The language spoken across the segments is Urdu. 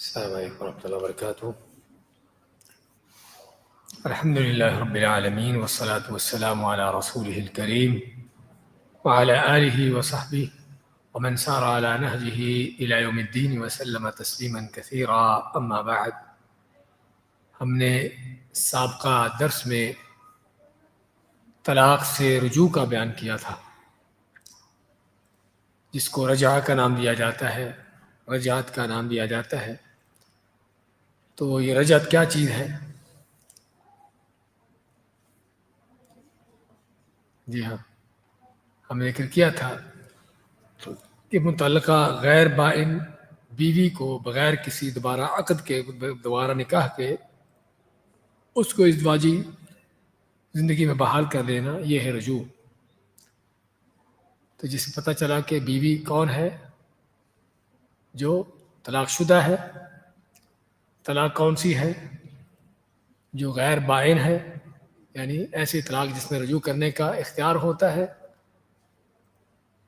السلام عليكم ورحمة الله وبركاته. الحمد لله رب العالمين والصلاة والسلام على رسوله الكريم وعلى آله وصحبه ومن سار على نهجه إلى يوم الدين وسلم تسليما كثيرا. أما بعد، ہم نے سابقہ درس میں طلاق سے رجوع کا بیان کیا تھا، جس کو رجعہ کا نام دیا جاتا ہے، رجعت کا نام دیا جاتا ہے. تو یہ رجعت کیا چیز ہے؟ جی ہاں، ہم نے ذکر کیا تھا کہ متعلقہ غیر بائن بیوی کو بغیر کسی دوبارہ عقد کے، دوبارہ نکاح کے، اس کو ازدواجی زندگی میں بحال کر دینا، یہ ہے رجوع. تو جس سے پتہ چلا کہ بیوی کون ہے؟ جو طلاق شدہ ہے. طلاق کون سی ہے؟ جو غیر بائن ہے، یعنی ایسی طلاق جس میں رجوع کرنے کا اختیار ہوتا ہے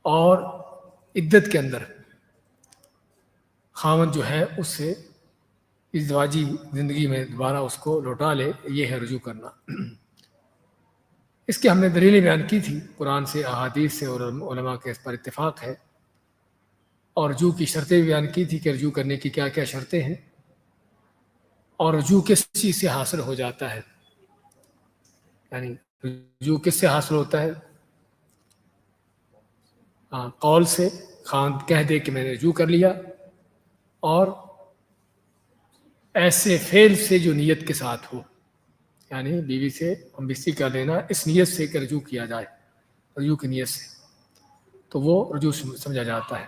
اور عدت کے اندر خاوند جو ہے اس سے ازدواجی زندگی میں دوبارہ اس کو لوٹا لے، یہ ہے رجوع کرنا. اس کی ہم نے دلیلیں بیان کی تھی، قرآن سے، احادیث سے، اور علماء کے اس پر اتفاق ہے. اور رجوع کی شرطیں بھی بیان کی تھی کہ رجوع کرنے کی کیا کیا شرطیں ہیں، اور رجوع کس چیز سے حاصل ہو جاتا ہے. یعنی رجوع کس سے حاصل ہوتا ہے؟ قول سے، خاوند کہہ دے کہ میں نے رجوع کر لیا، اور ایسے فعل سے جو نیت کے ساتھ ہو، یعنی بیوی سے ہم بستری کر لینا اس نیت سے کہ رجوع کیا جائے، رجوع کی نیت سے، تو وہ رجوع سمجھا جاتا ہے.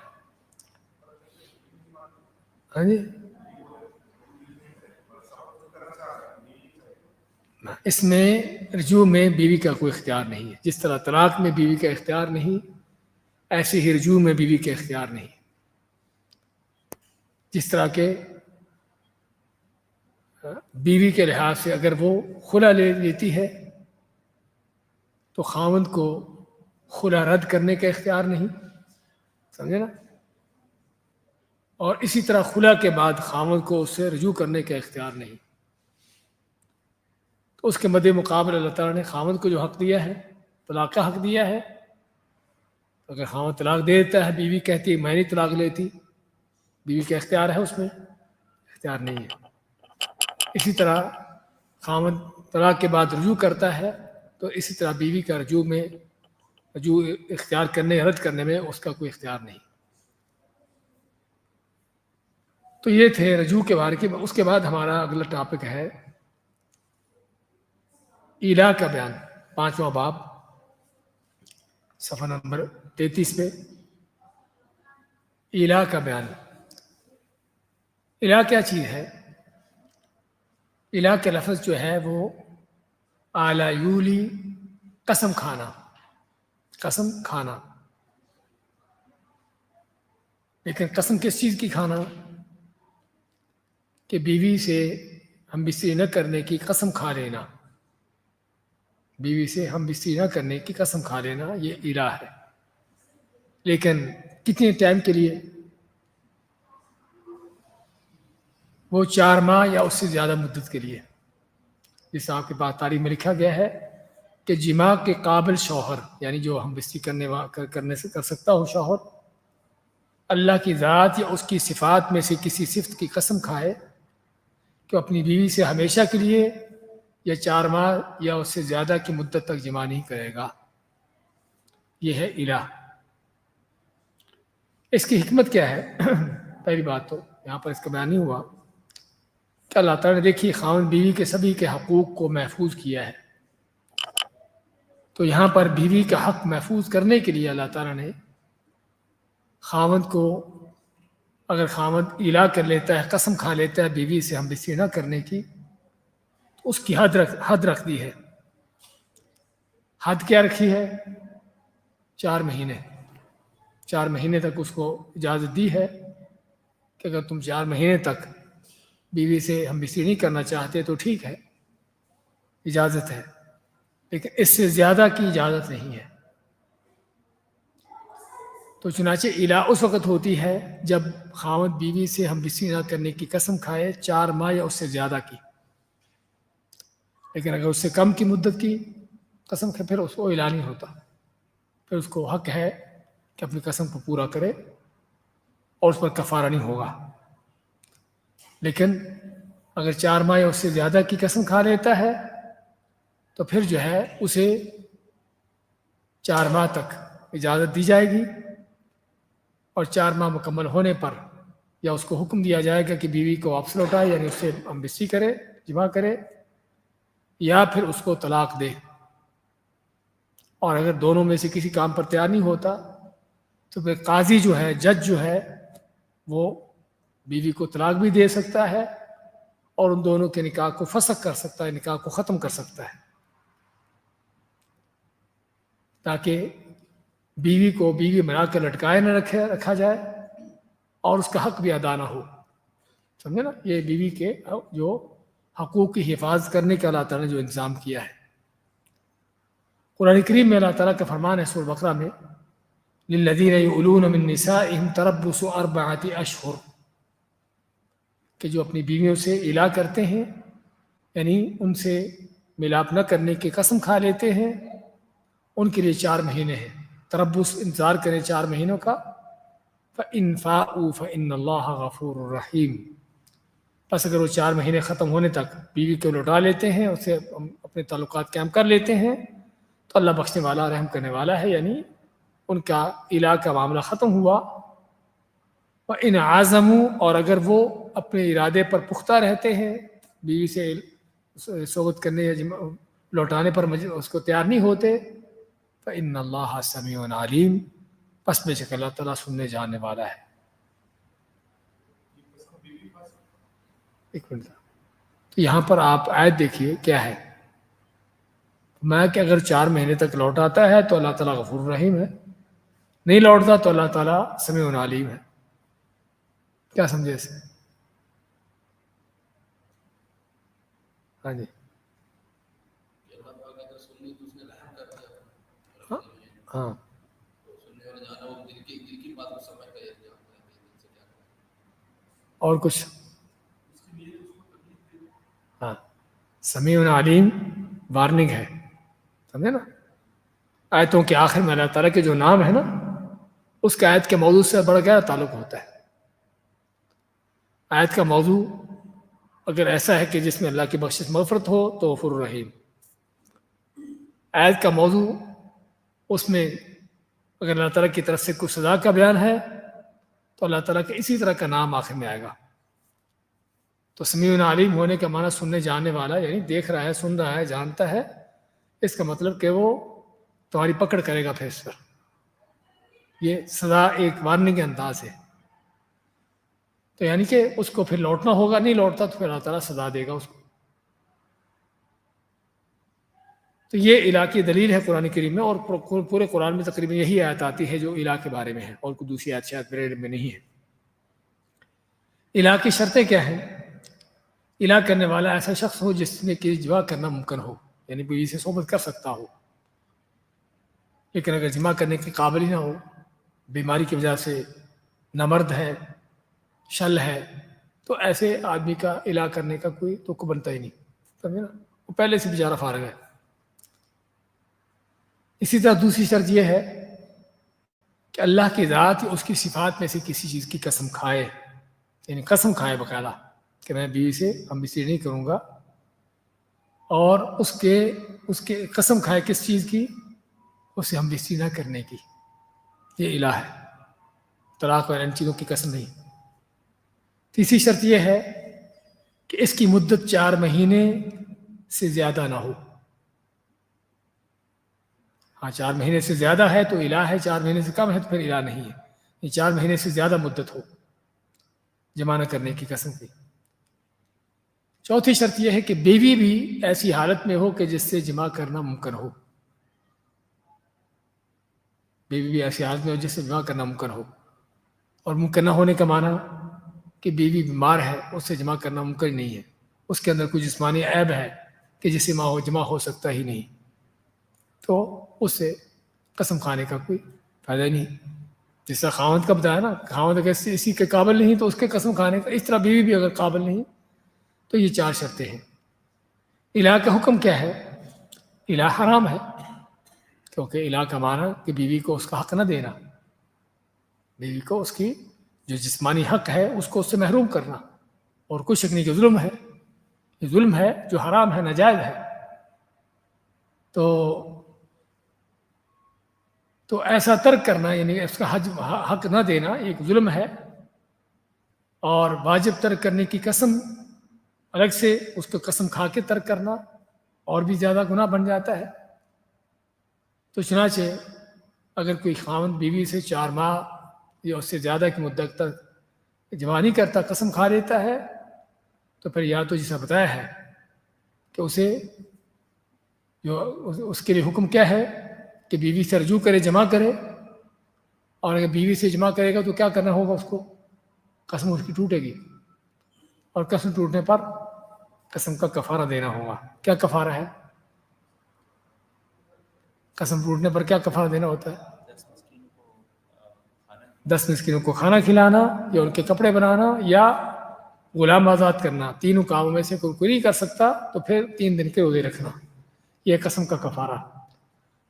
ہاں جی، اس میں رجوع میں بیوی کا کوئی اختیار نہیں ہے. جس طرح طلاق میں بیوی کا اختیار نہیں، ایسے ہی رجوع میں بیوی کا اختیار نہیں. جس طرح کہ بیوی کے لحاظ سے اگر وہ خلا لے لیتی ہے تو خاوند کو خلا رد کرنے کا اختیار نہیں، سمجھے نا؟ اور اسی طرح خلا کے بعد خاوند کو اس سے رجوع کرنے کا اختیار نہیں. تو اس کے مد مقابل اللہ تعالیٰ نے خاوند کو جو حق دیا ہے، طلاق کا حق دیا ہے. اگر خاوند طلاق دے دیتا ہے، بیوی کہتی ہے میں نہیں طلاق لیتی، بیوی کا اختیار ہے، اس میں اختیار نہیں ہے. اسی طرح خاوند طلاق کے بعد رجوع کرتا ہے تو اسی طرح بیوی کا رجوع اختیار کرنے، رد کرنے میں اس کا کوئی اختیار نہیں. تو یہ تھے رجوع کے بارے کے. اس کے بعد ہمارا اگلا ٹاپک ہے ایلا کا بیان، 5واں باب، صفحہ نمبر 33 پہ ایلا کا بیان. ایلا کیا چیز ہے؟ ایلا کا لفظ جو ہے وہ آلا یولی، قسم کھانا، قسم کھانا. لیکن قسم کس چیز کی کھانا؟ کہ بیوی سے ہم بستری نہ کرنے کی قسم کھا لینا. بیوی سے ہم بستری نہ کرنے کی قسم کھا لینا، یہ ایلا ہے. لیکن کتنے ٹائم کے لیے؟ وہ 4 ماہ یا اس سے زیادہ مدت کے لیے. جس آپ کے پاس تاریخ میں لکھا گیا ہے کہ جماع کے قابل شوہر، یعنی جو ہم بستری کرنے سے کر سکتا ہو شوہر، اللہ کی ذات یا اس کی صفات میں سے کسی صفت کی قسم کھائے کہ اپنی بیوی سے ہمیشہ کے لیے یا 4 ماہ یا اس سے زیادہ کی مدت تک جماع نہیں کرے گا، یہ ہے ایلا. اس کی حکمت کیا ہے؟ پہلی بات تو یہاں پر اس کا بیان نہیں ہوا کہ اللہ تعالیٰ نے دیکھی خاوند بیوی کے سبھی کے حقوق کو محفوظ کیا ہے. تو یہاں پر بیوی کا حق محفوظ کرنے کے لیے اللہ تعالیٰ نے خاوند کو، اگر خاوند ایلا کر لیتا ہے، قسم کھا لیتا ہے بیوی سے ہم بستری نہ کرنے کی، تو اس کی حد رکھ دی ہے. حد کیا رکھی ہے؟ 4 مہینے. 4 مہینے تک اس کو اجازت دی ہے کہ اگر تم 4 مہینے تک بیوی سے ہم بستری نہیں کرنا چاہتے تو ٹھیک ہے، اجازت ہے، لیکن اس سے زیادہ کی اجازت نہیں ہے. تو چنانچہ الا اس وقت ہوتی ہے جب خاوند بیوی سے ہم بستری نہ کرنے کی قسم کھائے 4 ماہ یا اس سے زیادہ کی، لیکن اگر اس سے کم کی مدت کی قسم کھائے پھر اس کو الا نہیں ہوتا، پھر اس کو حق ہے کہ اپنی قسم کو پورا کرے اور اس پر کفارہ نہیں ہوگا۔ لیکن اگر 4 ماہ یا اس سے زیادہ کی قسم کھا لیتا ہے تو پھر جو ہے اسے 4 ماہ تک اجازت دی جائے گی، اور 4 ماہ مکمل ہونے پر یا اس کو حکم دیا جائے گا کہ بیوی کو واپس لوٹائے، یعنی اس سے ہم بستری کرے، جمع کرے، یا پھر اس کو طلاق دے۔ اور اگر دونوں میں سے کسی کام پر تیار نہیں ہوتا تو پھر قاضی جو ہے، جج جو ہے، وہ بیوی کو طلاق بھی دے سکتا ہے اور ان دونوں کے نکاح کو فسخ کر سکتا ہے، نکاح کو ختم کر سکتا ہے، تاکہ بیوی کو بیوی بنا کر لٹکائے نہ رکھا جائے اور اس کا حق بھی ادا نہ ہو۔ سمجھے نا؟ یہ بیوی کے جو حقوق کی حفاظت کرنے کا اللہ تعالیٰ نے جو انتظام کیا ہے۔ قرآن کریم میں اللہ تعالیٰ کا فرمان ہے سورہ بقرہ میں، للذین یؤلون من نسائہم تربص 4 اشہر، کہ جو اپنی بیویوں سے الا کرتے ہیں، یعنی ان سے ملاپ نہ کرنے کی قسم کھا لیتے ہیں، ان کے لیے 4 مہینے ہیں۔ تربص انتظار کریں 4 مہینوں کا۔ فَإِن فَاءُوا فَإِنَّ اللَّهَ غَفُورٌ رَحِيمٌ، بس اگر وہ 4 مہینے ختم ہونے تک بیوی کو لوٹا لیتے ہیں، اس سے اپنے تعلقات قائم کر لیتے ہیں، تو اللہ بخشنے والا، رحم کرنے والا ہے، یعنی ان کا الا کا معاملہ ختم ہوا۔ وَإِنْ عَزَمُوا، اور اگر وہ اپنے ارادے پر پختہ رہتے ہیں، بیوی سے صحبت کرنے یا لوٹانے پر اس کو تیار نہیں ہوتے، فَإِنَّ اللَّهَ سَمِيعٌ عَلِيمٌ، پس بے شک اللہ تعالیٰ سننے جاننے والا ہے۔ ایک منٹ، تو یہاں پر آپ آیت دیکھیے کیا ہے، میں کہ اگر 4 مہینے تک لوٹاتا ہے تو اللہ تعالیٰ غفور رحیم ہے، نہیں لوٹتا تو اللہ تعالیٰ سمیع علیم ہے۔ کیا سمجھے اسے؟ ہاں جی، ہاں اور کچھ؟ ہاں، سمیع علیم وارننگ ہے، سمجھے نا؟ آیتوں کے آخر میں اللہ تعالیٰ کے جو نام ہے نا، اس کا آیت کے موضوع سے بڑا گہرا تعلق ہوتا ہے۔ آیت کا موضوع اگر ایسا ہے کہ جس میں اللہ کی بخشش مغفرت ہو تو غفور الرحیم، آیت کا موضوع اس میں اگر اللہ تعالیٰ کی طرف سے کچھ سزا کا بیان ہے تو اللہ تعالیٰ کے اسی طرح کا نام آخر میں آئے گا۔ تو سمیع علیم ہونے کا معنی سننے جاننے والا، یعنی دیکھ رہا ہے، سن رہا ہے، جانتا ہے، اس کا مطلب کہ وہ تمہاری پکڑ کرے گا پھر اس پر۔ یہ سزا ایک وارننگ کے انداز ہے، تو یعنی کہ اس کو پھر لوٹنا ہوگا، نہیں لوٹتا تو پھر اللہ تعالیٰ سزا دے گا اس کو۔ تو یہ الہ کی دلیل ہے قرآن کریم میں، اور پورے قرآن میں تقریباً یہی آیت آتی ہے جو الہ کے بارے میں ہے، اور کوئی دوسری آیت شاید میرے علم میں نہیں ہے۔ الہ کی شرطیں کیا ہیں؟ الہ کرنے والا ایسا شخص ہو جس میں کہ جمع کرنا ممکن ہو، یعنی بیوی سے صحبت کر سکتا ہو، لیکن اگر جمع کرنے کے قابل ہی نہ ہو، بیماری کی وجہ سے نامرد ہے، شل ہے، تو ایسے آدمی کا الہ کرنے کا کوئی تو بنتا ہی نہیں، سمجھے نا؟ وہ پہلے سے بیچارہ فارغ ہے۔ اسی طرح دوسری شرط یہ ہے کہ اللہ کی ذات یا اس کی صفات میں سے کسی چیز کی قسم کھائے، یعنی قسم کھائے باقاعدہ کہ میں بیوی سے ہم بستری نہیں کروں گا، اور اس کے قسم کھائے کس چیز کی؟ اسے ہم بستری نہ کرنے کی، یہ الہ ہے، طلاق اور ان چیزوں کی قسم نہیں۔ تیسری شرط یہ ہے کہ اس کی مدت 4 مہینے سے زیادہ نہ ہو۔ ہاں، 4 مہینے سے زیادہ ہے تو الہ ہے، 4 مہینے سے کم ہے تو پھر الہ نہیں ہے، یہ 4 مہینے سے زیادہ مدت ہو جمع نہ کرنے کی قسم کی۔ چوتھی شرط یہ ہے کہ بیوی بھی ایسی حالت میں ہو کہ جس سے جمع کرنا ممکن ہو، بیوی بھی ایسی حالت میں ہو جس سے جمع کرنا ممکن ہو، اور ممکن نہ ہونے کا معنی کہ بیوی بیمار ہے، اس سے جمع کرنا ممکن نہیں ہے، اس کے اندر کوئی جسمانی عیب ہے کہ جس سے جمع ہو سکتا ہی نہیں، تو اس سے قسم کھانے کا کوئی فائدہ نہیں۔ جس طرح خاوند کا بتایا نا، خاوند اگر اسی کے قابل نہیں تو اس کے قسم کھانے کا، اس طرح بیوی بھی اگر قابل نہیں تو یہ 4 شرطیں ہیں۔ الہ کا حکم کیا ہے؟ الہ حرام ہے، کیونکہ الہ کا معنی کہ بیوی کو اس کا حق نہ دینا، بیوی کو اس کی جو جسمانی حق ہے اس کو اس سے محروم کرنا، اور کوئی شک نہیں کہ ظلم ہے، یہ ظلم ہے جو حرام ہے، ناجائز ہے۔ تو ایسا ترک کرنا، یعنی اس کا حق نہ دینا ایک ظلم ہے، اور واجب ترک کرنے کی قسم الگ سے اس کو قسم کھا کے ترک کرنا اور بھی زیادہ گناہ بن جاتا ہے۔ تو چنانچہ اگر کوئی خاوند بیوی سے 4 ماہ یا اس سے زیادہ کی مدت تک جماع نہیں کرتا، قسم کھا لیتا ہے، تو پھر یا تو جیسا بتایا ہے کہ اسے جو اس کے لیے حکم کیا ہے کہ بیوی سے رجوع کرے، جمع کرے، اور اگر بیوی سے جمع کرے گا تو کیا کرنا ہوگا؟ اس کو قسم اس کی ٹوٹے گی، اور قسم ٹوٹنے پر قسم کا کفارہ دینا ہوگا۔ کیا کفارہ ہے؟ قسم ٹوٹنے پر کیا کفارہ دینا ہوتا ہے؟ 10 مسکینوں کو کھانا کھلانا، یا ان کے کپڑے بنانا، یا غلام آزاد کرنا۔ تینوں کاموں میں سے کوئی نہیں کر سکتا تو پھر 3 دن کے روزے رکھنا، یہ قسم کا کفارہ۔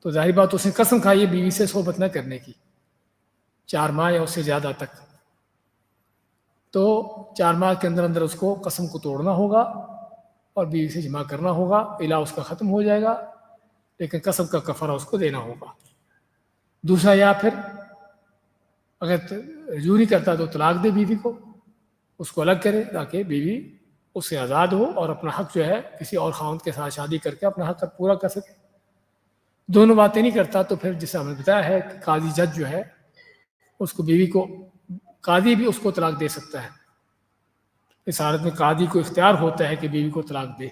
تو ظاہر بات اس نے قسم کھائی ہے بیوی سے صحبت نہ کرنے کی 4 ماہ یا اس سے زیادہ تک، تو 4 ماہ کے اندر اندر اس کو قسم کو توڑنا ہوگا اور بیوی سے جمع کرنا ہوگا، الہ اس کا ختم ہو جائے گا، لیکن قسم کا کفارہ اس کو دینا ہوگا۔ دوسرا، یا پھر اگر رجوع نہیں کرتا تو طلاق دے بیوی کو، اس کو الگ کرے تاکہ بیوی اس سے آزاد ہو اور اپنا حق جو ہے کسی اور خاوند کے ساتھ شادی کر کے اپنا حق پورا کر سکے۔ دونوں باتیں نہیں کرتا تو پھر جیسا ہم نے بتایا ہے کہ قاضی جج جو ہے اس کو بیوی کو، قاضی بھی اس کو طلاق دے سکتا ہے۔ اس حالت میں قاضی کو اختیار ہوتا ہے کہ بیوی کو طلاق دے،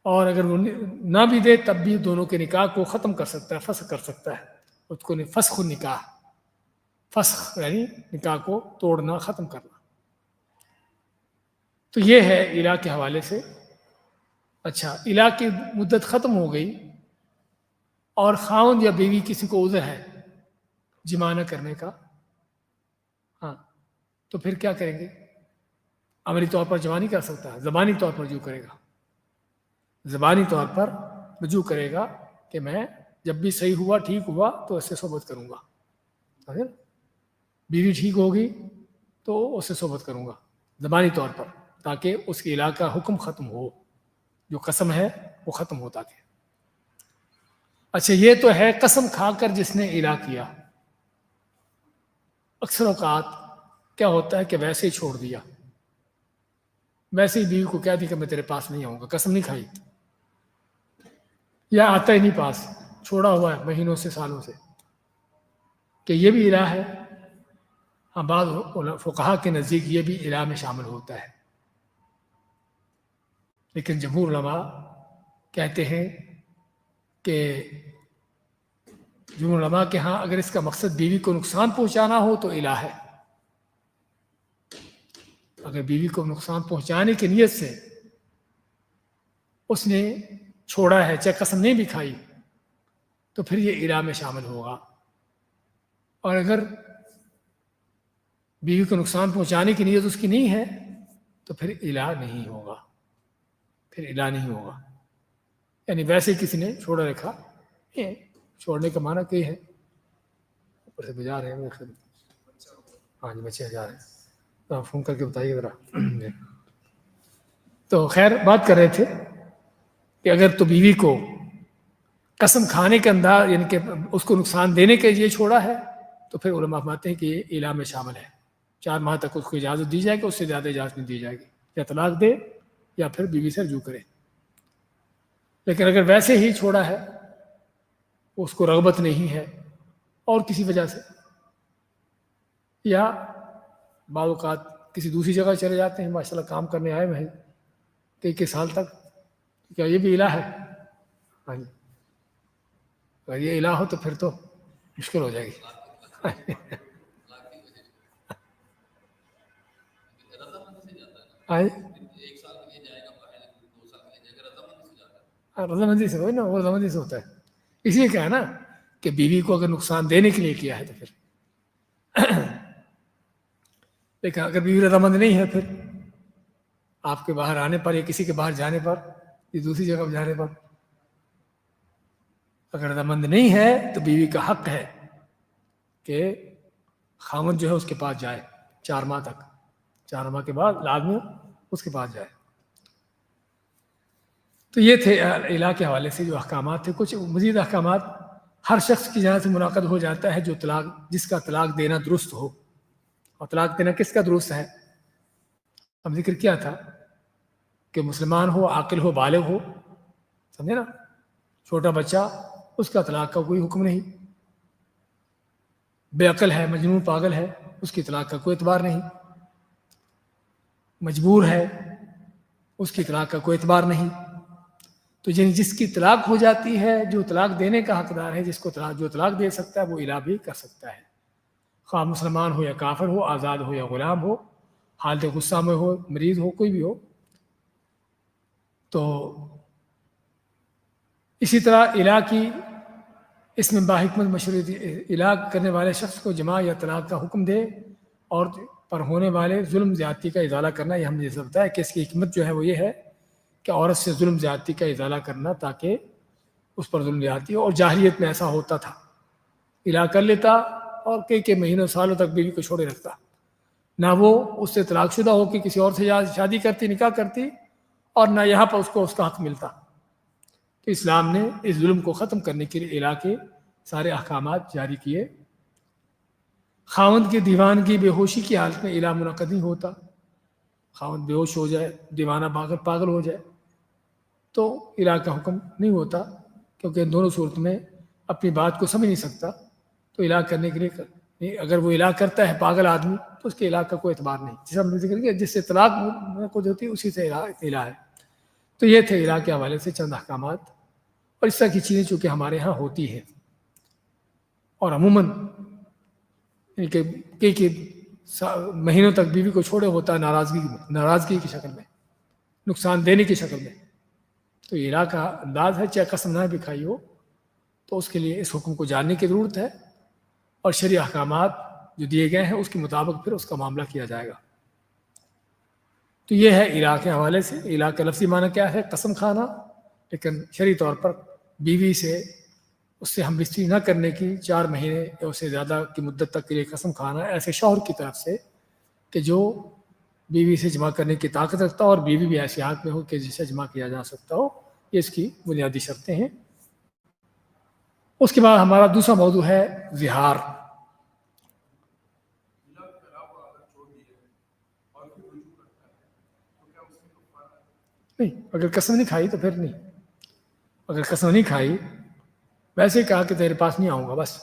اور اگر وہ نہ بھی دے تب بھی دونوں کے نکاح کو ختم کر سکتا ہے، فسخ کر سکتا ہے، اس کو فسخ النکاح، فسخ یعنی نکاح کو توڑنا، ختم کرنا۔ تو یہ ہے الہ کے حوالے سے۔ اچھا، الہ کی مدت ختم ہو گئی اور خاوند یا بیوی کسی کو عذر ہے جمع نہ کرنے کا، ہاں، تو پھر کیا کریں گے؟ عملی طور پر جمع نہیں کر سکتا، زبانی طور پر رجوع کرے گا، زبانی طور پر رجوع کرے گا کہ میں جب بھی صحیح ہوا، ٹھیک ہوا تو اس سے صحبت کروں گا، بیوی ٹھیک ہوگی تو اس سے صحبت کروں گا زبانی طور پر، تاکہ اس کے الہ کا حکم ختم ہو، جو قسم ہے وہ ختم ہو تاکہ۔ اچھا، یہ تو ہے قسم کھا کر جس نے الہ کیا۔ اکثر اوقات کیا ہوتا ہے کہ ویسے ہی چھوڑ دیا، ویسے ہی بیوی کو کہہ دی کہ میں تیرے پاس نہیں آؤں گا، قسم نہیں کھائی، یا آتا ہی نہیں پاس، چھوڑا ہوا ہے مہینوں سے، سالوں سے، کہ یہ بھی الہ ہے؟ ہاں، بعض فقہا کے نزدیک یہ بھی الہ میں شامل ہوتا ہے، لیکن جمہور علماء کہتے ہیں کہ جمہور علماء کے ہاں اگر اس کا مقصد بیوی کو نقصان پہنچانا ہو تو الہ ہے۔ اگر بیوی کو نقصان پہنچانے کی نیت سے اس نے چھوڑا ہے، چاہے قسم نہیں بھی کھائی، تو پھر یہ الہ میں شامل ہوگا۔ اور اگر بیوی کو نقصان پہنچانے کی نیت اس کی نہیں ہے تو پھر الہ نہیں ہوگا، پھر الہ نہیں ہوگا۔ یعنی ویسے کسی نے چھوڑا رکھا، یہ چھوڑنے کا معنی کیا ہے؟ اوپر سے بجا رہے ہیں، ہاں جی، بچے جا رہے ہیں، تو فون کر کے بتائیے ذرا۔ تو خیر، بات کر رہے تھے کہ اگر تو بیوی کو قسم کھانے کے انداز، یعنی کہ اس کو نقصان دینے کے لیے چھوڑا ہے، تو پھر علماء فرماتے ہیں کہ یہ الہ میں شامل ہے۔ 4 ماہ تک اس کو اجازت دی جائے گی، اس سے زیادہ اجازت نہیں دی جائے گی، یا طلاق دے یا پھر بیوی سے رجوع کرے۔ لیکن اگر ویسے ہی چھوڑا ہے، اس کو رغبت نہیں ہے اور کسی وجہ سے، یا بعض اوقات کسی دوسری جگہ چلے جاتے ہیں، ماشاء اللہ کام کرنے آئے ہیں کئی سال تک، کیا یہ بھی الہ ہے؟ ہاں جی، اگر یہ الہ ہو تو پھر تو مشکل ہو جائے گی۔ رضامندی سے ہوئی نا، وہ رضامندی سے ہوتا ہے، اس لیے کیا ہے نا کہ بیوی کو اگر نقصان دینے کے لیے کیا ہے تو پھر لیکن اگر بیوی رضامند نہیں ہے، پھر آپ کے باہر آنے پر یا کسی کے باہر جانے پر یا دوسری جگہ پر جانے پر اگر رضامند نہیں ہے تو بیوی کا حق ہے کہ خاوند جو ہے اس کے پاس جائے 4 ماہ تک، 4 ماہ کے بعد لازمی اس کے پاس جائے۔ تو یہ تھے الا کے حوالے سے جو احکامات تھے۔ کچھ مزید احکامات، ہر شخص کی جانب سے منعقد ہو جاتا ہے جو طلاق، جس کا طلاق دینا درست ہو۔ اور طلاق دینا کس کا درست ہے؟ ہم ذکر کیا تھا کہ مسلمان ہو، عاقل ہو، بالغ ہو، سمجھے نا؟ چھوٹا بچہ، اس کا طلاق کا کوئی حکم نہیں۔ بے عقل ہے، مجنون، پاگل ہے، اس کی طلاق کا کوئی اعتبار نہیں۔ مجبور ہے، اس کی طلاق کا کوئی اعتبار نہیں۔ تو جس کی طلاق ہو جاتی ہے، جو طلاق دینے کا حقدار ہے، جس کو جو طلاق دے سکتا ہے، وہ الا بھی کر سکتا ہے، خواہ مسلمان ہو یا کافر ہو، آزاد ہو یا غلام ہو، حالت غصہ میں ہو، مریض ہو، کوئی بھی ہو۔ تو اسی طرح الا کی اس میں باحکمت مشروط الا کرنے والے شخص کو جماع یا طلاق کا حکم دے اور پر ہونے والے ظلم زیادتی کا ازالہ کرنا۔ یہ ہم نے بتایا کہ اس کی حکمت جو ہے وہ یہ ہے کہ عورت سے ظلم زیادتی کا ازالہ کرنا تاکہ اس پر ظلم زیادتی ہو۔ اور جاہلیت میں ایسا ہوتا تھا، الا کر لیتا اور کئی مہینوں سالوں تک بیوی کو چھوڑے رکھتا، نہ وہ اس سے طلاق شدہ ہو کہ کسی اور سے شادی کرتی، نکاح کرتی، اور نہ یہاں پر اس کو اس کا حق ملتا۔ تو اسلام نے اس ظلم کو ختم کرنے کے لیے الا کے سارے احکامات جاری کیے۔ خاوند کے دیوان کی بے ہوشی کی حالت میں الا منعقد نہیں ہوتا۔ خاوند بے ہوش ہو جائے، دیوانہ پاگل ہو جائے تو الا کا حکم نہیں ہوتا، کیونکہ ان دونوں صورت میں اپنی بات کو سمجھ نہیں سکتا، تو الا کرنے کے لیے اگر وہ الا کرتا ہے پاگل آدمی تو اس کے الا کا کوئی اعتبار نہیں۔ جس ہم نے ذکر کیا، جس سے طلاق کو ہوتی ہے اسی سے الا ہے۔ تو یہ تھے الا کے حوالے سے چند احکامات، اور اس طرح کی چیزیں چونکہ ہمارے ہاں ہوتی ہیں، اور عموماً کئی مہینوں تک بیوی کو چھوڑے ہوتا ہے ناراضگی کی شکل میں، نقصان دینے کی شکل میں، تو الا کا انداز ہے، چاہے قسم نہ بھی کھائی ہو، تو اس کے لیے اس حکم کو جاننے کی ضرورت ہے، اور شرعی احکامات جو دیے گئے ہیں اس کے مطابق پھر اس کا معاملہ کیا جائے گا۔ تو یہ ہے الا کے حوالے سے۔ الا کا لفظی معنی کیا ہے؟ قسم کھانا، لیکن شرعی طور پر بیوی سے اس سے ہم بستری نہ کرنے کی 4 مہینے یا اس سے زیادہ کی مدت تک کے لیے قسم کھانا ایسے شوہر کی طرف سے کہ جو بیوی سے جمع کرنے کی طاقت رکھتا ہو اور بیوی بھی ایسی حالت میں ہو کہ جسے جمع کیا جا سکتا ہو۔ یہ اس کی بنیادی شرطیں ہیں۔ اس کے بعد ہمارا دوسرا موضوع ہے زہار۔ نہیں، اگر قسم نہیں کھائی تو پھر نہیں۔ اگر قسم نہیں کھائی، ویسے کہا کہ تیرے پاس نہیں آؤں گا بس،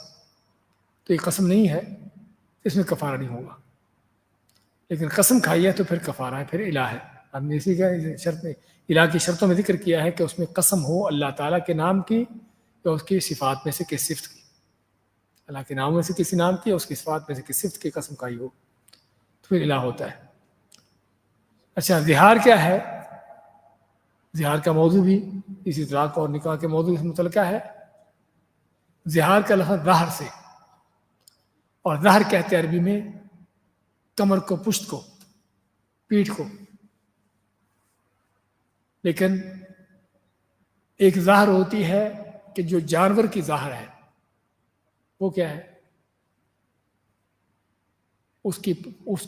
تو یہ قسم نہیں ہے، اس میں کفارہ نہیں ہوگا۔ لیکن قسم کھائی ہے تو پھر کفارہ ہے، پھر الا ہے۔ ہم نے اسی کا شرط میں الا کی شرطوں میں ذکر کیا ہے کہ اس میں قسم ہو اللہ تعالیٰ کے نام کی یا اس کی صفات میں سے کس صفت کی، اللہ کے نام میں سے کسی نام کی یا اس کی صفات میں سے کس صفت کی قسم کھائی ہو، تو پھر الا ہوتا ہے۔ اچھا، زہار کیا ہے؟ زہار کا موضوع بھی اسی طلاق اور نکاح کے موضوع سے متعلقہ ہے۔ زہار کا لفظ ظہر سے، اور ظہر کہتے ہیں عربی میں کمر کو، پشت کو، پیٹھ کو۔ لیکن ایک ظہر ہوتی ہے کہ جو جانور کی ظاہر ہے، وہ کیا ہے؟ اس کے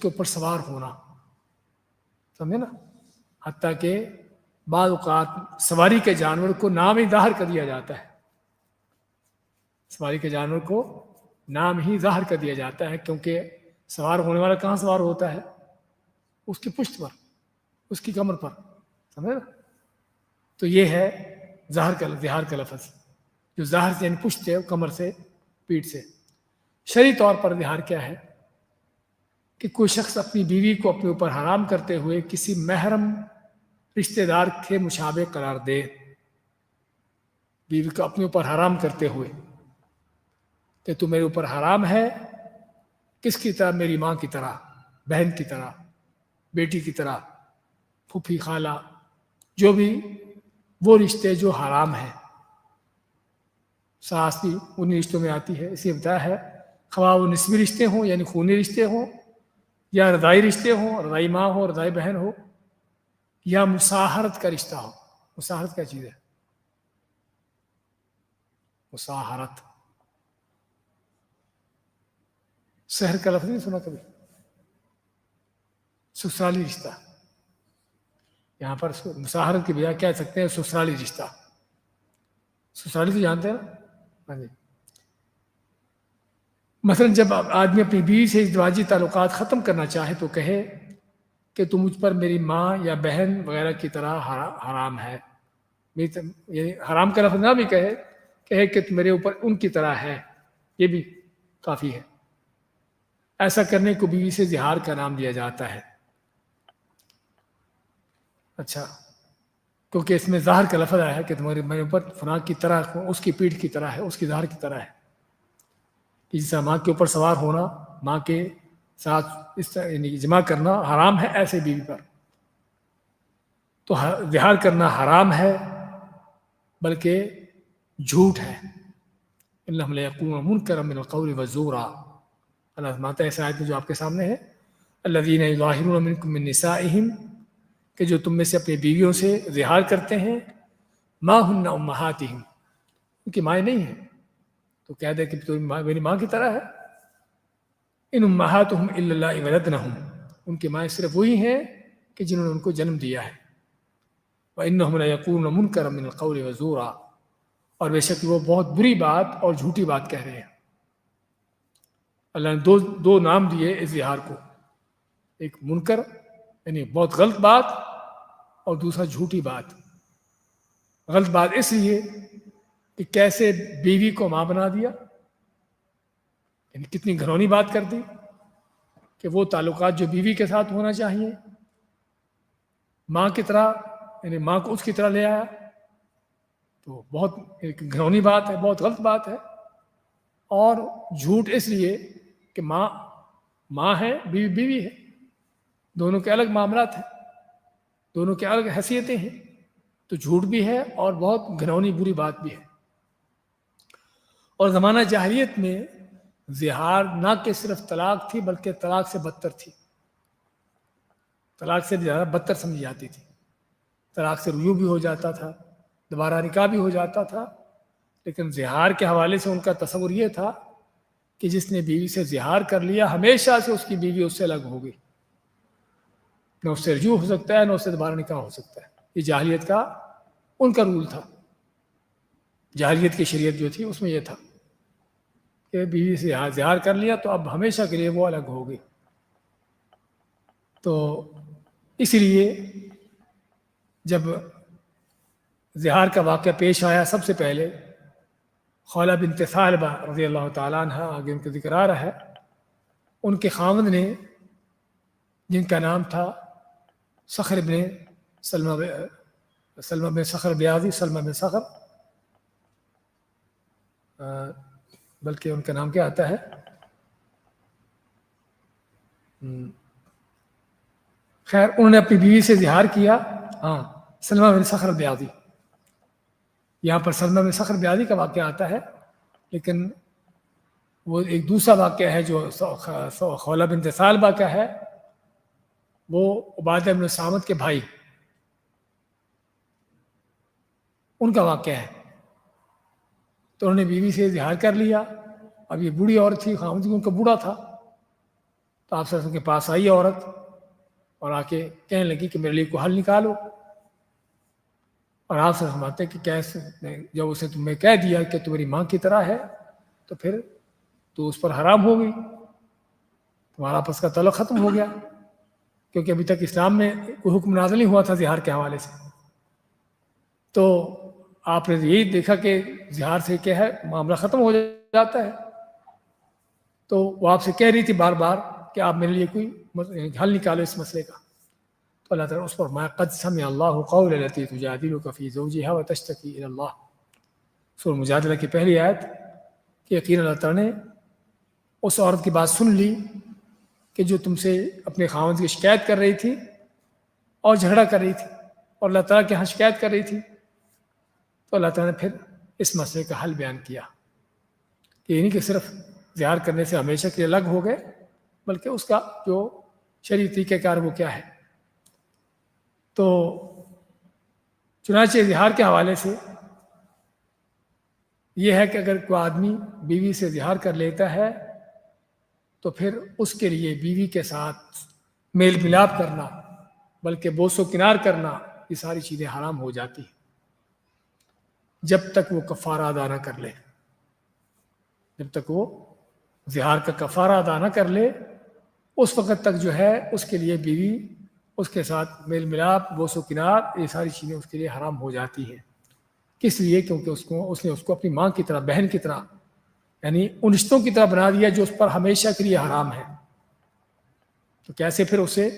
اوپر سوار ہونا، سمجھے نا؟ حتیٰ کہ بعض اوقات سواری کے جانور کو نام ہی ظاہر کر دیا جاتا ہے، سواری کے جانور کو نام ہی ظاہر کر دیا جاتا ہے، کیونکہ سوار ہونے والا کہاں سوار ہوتا ہے؟ اس کی پشت پر، اس کی کمر پر، سمجھے نا؟ تو یہ ہے زہار کا لفظ، جو ظاہر سے یعنی پشت سے، کمر سے، پیٹھ سے۔ شرعی طور پر زہار کیا ہے؟ کہ کوئی شخص اپنی بیوی کو اپنے اوپر حرام کرتے ہوئے کسی محرم رشتہ دار کے مشابہ قرار دے، بیوی کو اپنے اوپر حرام کرتے ہوئے کہ تو میرے اوپر حرام ہے، کس کی طرح؟ میری ماں کی طرح، بہن کی طرح، بیٹی کی طرح، پھوپھی، خالہ، جو بھی وہ رشتے جو حرام ہیں، ساس بھی انہی رشتوں میں آتی ہے، اسی بتایا ہے خواہ وہ نسبی رشتے ہوں یعنی خونی رشتے ہوں، یا رضائی رشتے ہوں، رضائی ماں ہو، رضائی بہن ہو، یا مساہرت کا رشتہ ہو۔ مساہرت کیا چیز ہے؟ مساہرت، سحر کا لفظ نہیں سنا کبھی؟ سسرالی رشتہ، یہاں پر مساہرت کی بجائے کہہ سکتے ہیں سسرالی رشتہ۔ سسرالی تو جانتے ہیں نا؟ ہاں جی۔ مثلا جب آدمی اپنی بیوی سے ازدواجی تعلقات ختم کرنا چاہے تو کہے کہ تو مجھ پر میری ماں یا بہن وغیرہ کی طرح حرام ہے، یعنی حرام کا لفظ نہ بھی کہے کہ تو میرے اوپر ان کی طرح ہے، یہ بھی کافی ہے۔ ایسا کرنے کو بیوی سے زہار کا نام دیا جاتا ہے۔ اچھا، کیونکہ اس میں ظاہر کا لفظ آیا ہے کہ تمہارے میرے اوپر فلاں کی طرح، اس کی پیٹھ کی طرح ہے، اس کی ظاہر کی طرح ہے، کہ جس طرح ماں کے اوپر سوار ہونا، ماں کے ساتھ اس طرح یعنی جمع کرنا حرام ہے، ایسے بیوی پر تو زہار کرنا حرام ہے، بلکہ جھوٹ ہے۔ انہم لیقولون منکرا من القول وزورا، اللہ فرماتا ہے اس آیت میں جو آپ کے سامنے ہے، الذین یظاہرون منکم من نسائہم، کہ جو تم میں سے اپنی بیویوں سے زہار کرتے ہیں، ما ہن امہاتہم، ان کی مائیں نہیں ہیں، تو کہہ دے کہ تو میری ماں کی طرح ہے۔ ان امہاتہم الا اللہ ولدنہم، ان کی مائیں صرف وہی ہیں کہ جنہوں نے ان کو جنم دیا ہے۔ وانہم لیقولون منکرا من القول وزورا، اور بے شک وہ بہت بری بات اور جھوٹی بات کہہ رہے ہیں۔ اللہ نے دو نام دیے اس زہار کو، ایک منکر یعنی بہت غلط بات، اور دوسرا جھوٹی بات۔ غلط بات اس لیے کہ کیسے بیوی کو ماں بنا دیا، یعنی کتنی گھرونی بات کر دی کہ وہ تعلقات جو بیوی کے ساتھ ہونا چاہیے ماں کی طرح، یعنی ماں کو اس کی طرح لے آیا، تو بہت ایک گھرونی بات ہے، بہت غلط بات ہے۔ اور جھوٹ اس لیے کہ ماں ہے، بیوی بیوی ہے، دونوں کے الگ معاملات ہیں، دونوں کے الگ حیثیتیں ہیں، تو جھوٹ بھی ہے اور بہت گھنونی بری بات بھی ہے۔ اور زمانہ جاہلیت میں زہار نہ کہ صرف طلاق تھی بلکہ طلاق سے بدتر تھی، طلاق سے زیادہ بدتر سمجھی جاتی تھی۔ طلاق سے رجوع بھی ہو جاتا تھا، دوبارہ نکاح بھی ہو جاتا تھا، لیکن زہار کے حوالے سے ان کا تصور یہ تھا کہ جس نے بیوی سے زہار کر لیا ہمیشہ سے اس کی بیوی اس سے الگ ہوگی، نہ اس سے رجوع ہو سکتا ہے نہ اس سے دوبارہ نکاح ہو سکتا ہے۔ یہ جاہلیت کا ان کا رول تھا، جاہلیت کی شریعت جو تھی اس میں یہ تھا کہ بیوی سے زہار کر لیا تو اب ہمیشہ کے لیے وہ الگ ہوگی۔ تو اس لیے جب زہار کا واقعہ پیش آیا، سب سے پہلے خولہ بنت ثعلبہ رضی اللہ تعالیٰ عنہ، آگے ان کا ذکر آ رہا ہے، ان کے خاوند نے جن کا نام تھا صخر بن سلمہ بن صخر بیاضی، سلمہ بن صخر، بلکہ ان کا نام کیا آتا ہے، خیر انہوں نے اپنی بیوی سے زہار کیا، ہاں سلمہ بن صخر بیاضی، یہاں پر سلمہ بن صخر بیاضی کا واقعہ آتا ہے، لیکن وہ ایک دوسرا واقعہ ہے جو خولہ بنت ثعلبہ کا ہے، وہ عبادہ بن صامت کے بھائی، ان کا واقعہ ہے۔ تو انہوں نے بیوی سے اظہار کر لیا، اب یہ بوڑھی عورت تھی، خاوند ان کا بوڑھا تھا، تو آپ صلی کے پاس آئی عورت اور آ کے کہنے لگی کہ میرے لیے کوئی حل نکالو، اور آپ سے فرماتے کہ کیسے، جب اسے تمہیں کہہ دیا کہ تمہاری ماں کی طرح ہے تو پھر تو اس پر حرام ہو گئی، تمہارا آپس کا تعلق ختم ہو گیا، کیونکہ ابھی تک اسلام میں کوئی حکم نازل نہیں ہوا تھا زہار کے حوالے سے۔ تو آپ نے یہی دیکھا کہ زہار سے کیا ہے، معاملہ ختم ہو جاتا ہے، تو وہ آپ سے کہہ رہی تھی بار بار کہ آپ میرے لیے کوئی حل نکالو اس مسئلے کا، تو اللہ تعالیٰ اس پر ما قد سمع اللہ قول التی تجادلک فی زوجها وتشتکی الی اللہ، سورہ مجادلہ کی پہلی آیت، کہ یقینا اللہ تعالیٰ نے اس عورت کی بات سن لی کہ جو تم سے اپنے خاوند کی شکایت کر رہی تھی اور جھگڑا کر رہی تھی اور اللہ تعالیٰ کے ہاں شکایت کر رہی تھی، تو اللہ تعالیٰ نے پھر اس مسئلے کا حل بیان کیا کہ یہ نہیں کہ صرف زہار کرنے سے ہمیشہ کے لیے الگ ہو گئے، بلکہ اس کا جو شرعی طریقہ کار وہ کیا ہے۔ تو چنانچہ اظہار کے حوالے سے یہ ہے کہ اگر کوئی آدمی بیوی سے اظہار کر لیتا ہے تو پھر اس کے لیے بیوی کے ساتھ میل ملاپ کرنا، بلکہ بوس و کنار کرنا، یہ ساری چیزیں حرام ہو جاتی ہیں جب تک وہ کفارہ ادا نہ کر لے۔ جب تک وہ زہار کا کفارہ ادا نہ کر لے اس وقت تک جو ہے اس کے لیے بیوی، اس کے ساتھ میل ملاپ، بوس و کنار، یہ ساری چیزیں اس کے لیے حرام ہو جاتی ہیں۔ کس لیے؟ کیونکہ اس نے اس کو اپنی ماں کی طرح، بہن کی طرح، یعنی ان رشتوں کی طرح بنا دیا جو اس پر ہمیشہ کے لیے حرام ہے۔ تو کیسے پھر اسے،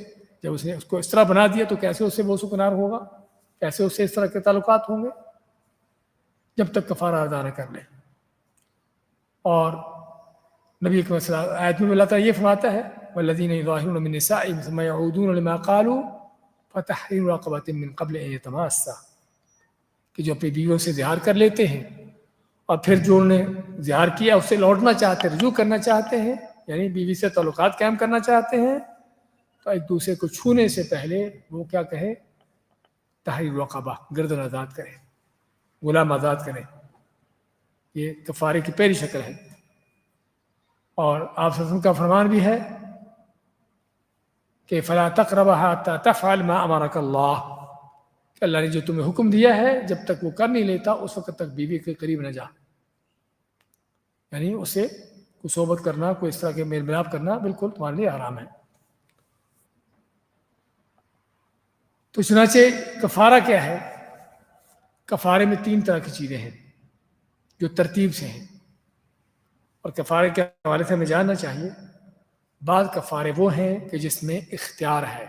جب اس نے اس کو اس طرح بنا دیا تو کیسے اس سے بوس و کنار ہوگا؟ کیسے اس سے اس طرح کے تعلقات ہوں گے؟ جب تک کفارہ ادا نہ کر لے۔ اور نبی صلی اللہ علیہ وسلم آیت میں اللہ تعالیٰ یہ فرماتا ہے والذین یظاہرون من نسائهم ثم یعودون لما قالوا فتحریر رقبۃ من قبل ان یتماسا، کہ جو اپنی بیویوں سے زہار کر لیتے ہیں اور پھر جو انہوں نے زہار کیا اس سے لوٹنا چاہتے ہیں، رجوع کرنا چاہتے ہیں، یعنی بیوی سے تعلقات قائم کرنا چاہتے ہیں، تو ایک دوسرے کو چھونے سے پہلے وہ کیا کہے؟ تحریر رقبہ، گردن آزاد کریں، غلام آزاد کریں۔ یہ کفارے کی پہلی شکل ہے۔ اور آپ صلی اللہ علیہ وسلم کا فرمان بھی ہے کہ فلا تقربها حتى تفعل ما امرك اللہ، کہ اللہ نے جو تمہیں حکم دیا ہے جب تک وہ کر نہیں لیتا اس وقت تک بیوی کے قریب نہ جا، یعنی اسے کوئی صحبت کرنا، کوئی اس طرح کے میل ملاپ کرنا بالکل تمہارے لیے حرام ہے۔ تو چنانچہ کفارہ کیا ہے؟ کفارے میں 3 طرح کی چیزیں ہیں جو ترتیب سے ہیں، اور کفارے کے حوالے سے ہمیں جاننا چاہیے۔ بعض کفارے وہ ہیں کہ جس میں اختیار ہے،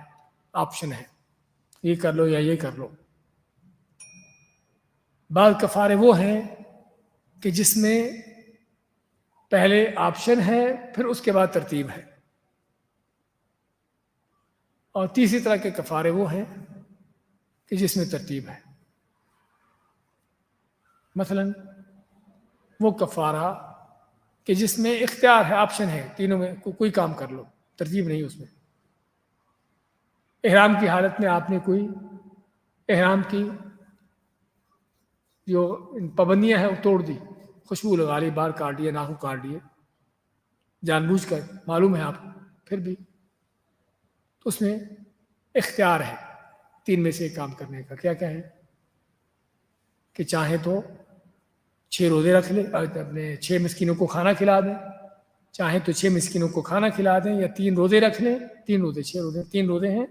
آپشن ہے، یہ کر لو یا یہ کر لو۔ بعض کفارے وہ ہیں کہ جس میں پہلے آپشن ہے پھر اس کے بعد ترتیب ہے۔ اور تیسری طرح کے کفارے وہ ہیں کہ جس میں ترتیب ہے۔ مثلا وہ کفارہ کہ جس میں اختیار ہے، آپشن ہے، تینوں میں کوئی کام کر لو، ترتیب نہیں اس میں۔ احرام کی حالت میں آپ نے کوئی احرام کی جو پابندیاں ہیں وہ توڑ دی، خوشبو لگا لی، بال کاٹ دیے، ناخن کاٹ دیے، جان بوجھ کر، معلوم ہے آپ کو، پھر بھی تو اس میں اختیار ہے 3 میں سے ایک کام کرنے کا۔ کیا کیا ہے؟ کہ چاہے تو 6 روزے رکھ لے، اپنے 6 مسکینوں کو کھانا کھلا دیں، چاہے تو 6 مسکینوں کو کھانا کھلا دیں، یا 3 روزے رکھ لیں، 3 روزے، 6 روزے، 3 روزے ہیں،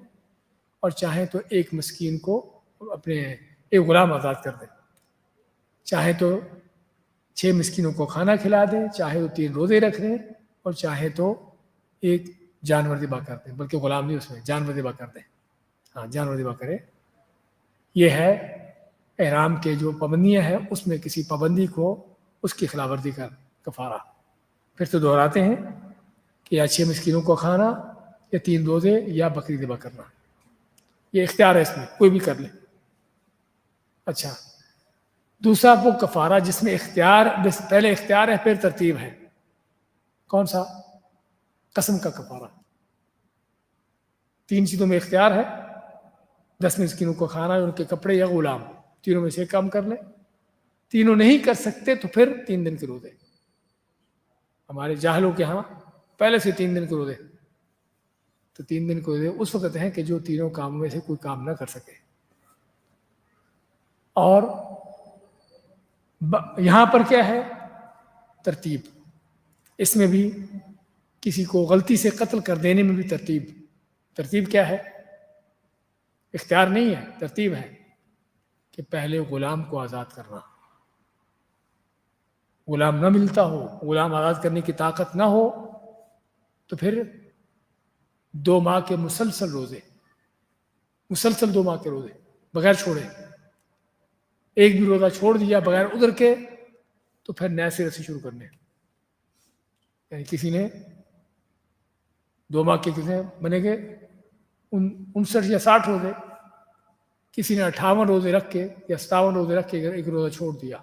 اور چاہے تو ایک مسکین کو اپنے ایک غلام آزاد کر دیں، چاہے تو 6 مسکینوں کو کھانا کھلا دیں، چاہے تو 3 روزے رکھ لیں، اور چاہے تو ایک جانور ذبح کر دیں، بلکہ غلام نہیں، اس میں جانور ذبح کر دیں، ہاں جانور ذبح کرے۔ یہ ہے احرام کے جو پابندیاں ہیں، اس میں کسی پابندی کو، اس کی خلاف ورزی کا کفارہ۔ پھر تو دہراتے ہیں کہ یا 6 مسکینوں کو کھانا، یا 3 روزے، یا بکری ذبح کرنا، یہ اختیار ہے، اس میں کوئی بھی کر لے۔ اچھا، دوسرا وہ کفارہ جس میں اختیار، پہلے اختیار ہے پھر ترتیب ہے، کون سا؟ قسم کا کفارہ۔ 3 چیزوں میں اختیار ہے، 10 مسکینوں کو کھانا، ان کے کپڑے یا غلام، تینوں میں سے ایک کام کر لیں۔ تینوں نہیں کر سکتے تو پھر 3 دن کے روزے۔ ہمارے جاہلوں کے ہاں پہلے سے 3 دن کے روزے، تو 3 دن کے روزے اس وقت ہیں کہ جو تینوں کاموں میں سے کوئی کام نہ کر سکے۔ اور یہاں پر کیا ہے؟ ترتیب۔ اس میں بھی کسی کو غلطی سے قتل کر دینے میں بھی ترتیب کیا ہے؟ اختیار نہیں ہے، ترتیب ہے کہ پہلے غلام کو آزاد کرنا، غلام نہ ملتا ہو، غلام آزاد کرنے کی طاقت نہ ہو، تو پھر 2 ماہ کے مسلسل روزے، مسلسل 2 ماہ کے روزے بغیر چھوڑے، ایک بھی روزہ چھوڑ دیا بغیر عذر کے تو پھر نئے سرے سے شروع کرنے۔ یعنی کسی نے 2 ماہ کے کتنے بنے گے؟ 59 یا 60 روزے، کسی نے 58 روزے رکھ کے یا 57 روزے رکھ کے ایک روزہ چھوڑ دیا،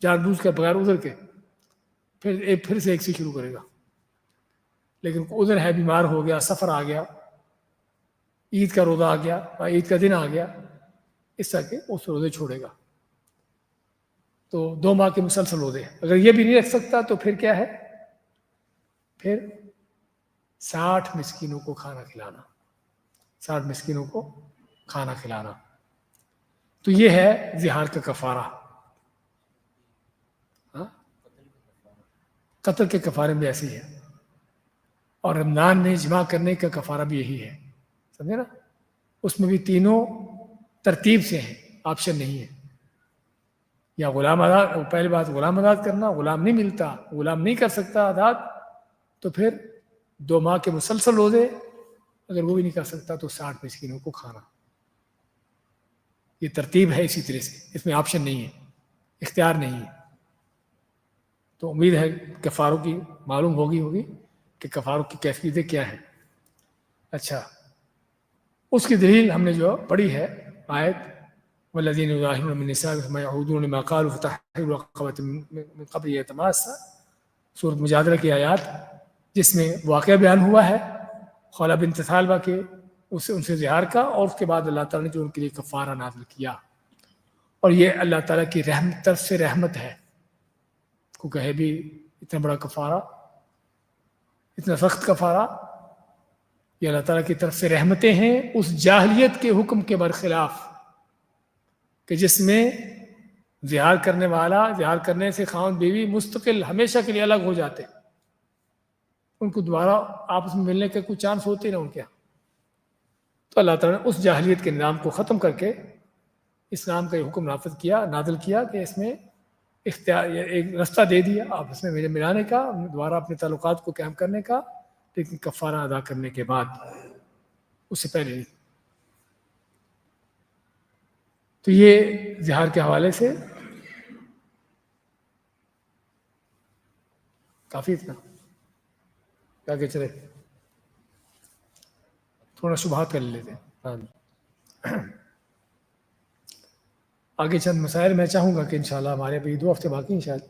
جان بوجھ کر بغیر عذر کے پھر سے ایک سے شروع کرے گا. لیکن عذر ہے، بیمار ہو گیا، سفر آ گیا، عید کا روزہ آ گیا، عید کا دن آ گیا، اس طرح کے اس روزے چھوڑے گا. تو 2 ماہ کے مسلسل روزے. اگر یہ بھی نہیں رکھ سکتا تو پھر کیا ہے؟ پھر 60 مسکینوں کو کھانا کھلانا. 60 مسکینوں کو کھانا کھلانا. تو یہ ہے زہار کا کفارہ. قتل کے کفارے میں ایسے ہی ہے. اور رمضان میں جماع کرنے کا کفارہ بھی یہی ہے. سمجھے نا؟ اس میں بھی تینوں ترتیب سے ہیں، آپشن نہیں ہے. یا غلام آزاد، پہلی بات غلام آزاد کرنا، غلام نہیں ملتا، غلام نہیں کر سکتا آزاد، تو پھر 2 ماہ کے مسلسل روزے. اگر وہ بھی نہیں کر سکتا تو 60 مسکینوں کو کھانا. یہ ترتیب ہے اسی طرح سے، اس میں آپشن نہیں ہے، اختیار نہیں ہے. تو امید ہے کفاروں کی معلوم ہوگی کہ کفاروں کی کیفیتیں کیا ہیں. اچھا، اس کی دلیل ہم نے جو پڑھی ہے آیت والذین یظاہرون من نسائہم ثم یعودون لما قالوا فتحریر رقبۃ من قبل یتماسا، سورۃ مجادلہ کی آیات جس میں واقعہ بیان ہوا ہے خولہ بنت ثعلبہ کے ان سے زہار کا، اور اس کے بعد اللہ تعالیٰ نے جو ان کے لیے کفارہ نازل کیا. اور یہ اللہ تعالیٰ کی طرف سے رحمت ہے. کو کہے بھی اتنا بڑا کفارہ، اتنا سخت کفارہ، یہ اللہ تعالیٰ کی طرف سے رحمتیں ہیں اس جاہلیت کے حکم کے برخلاف کہ جس میں زہار کرنے والا، زہار کرنے سے خاوند بیوی مستقل ہمیشہ کے لیے الگ ہو جاتے، ان کو دوبارہ آپس میں ملنے کے کوئی چانس ہوتے نہ ان کے. تو اللہ تعالیٰ نے اس جاہلیت کے نظام کو ختم کر کے اسلام کا یہ حکم نازل کیا کہ اس میں اختیار، ایک رستہ دے دیا آپس میں ملانے کا، دوبارہ اپنے تعلقات کو قائم کرنے کا، لیکن کفارہ ادا کرنے کے بعد، اس سے پہلے نہیں. تو یہ زہار کے حوالے سے کافی اتنا آگے چلے، تھوڑا شبہات کر لیتے ہیں. ہاں، آگے چند مسائل میں چاہوں گا کہ انشاءاللہ ہمارے ابھی 2 ہفتے باقی ہیں شاید.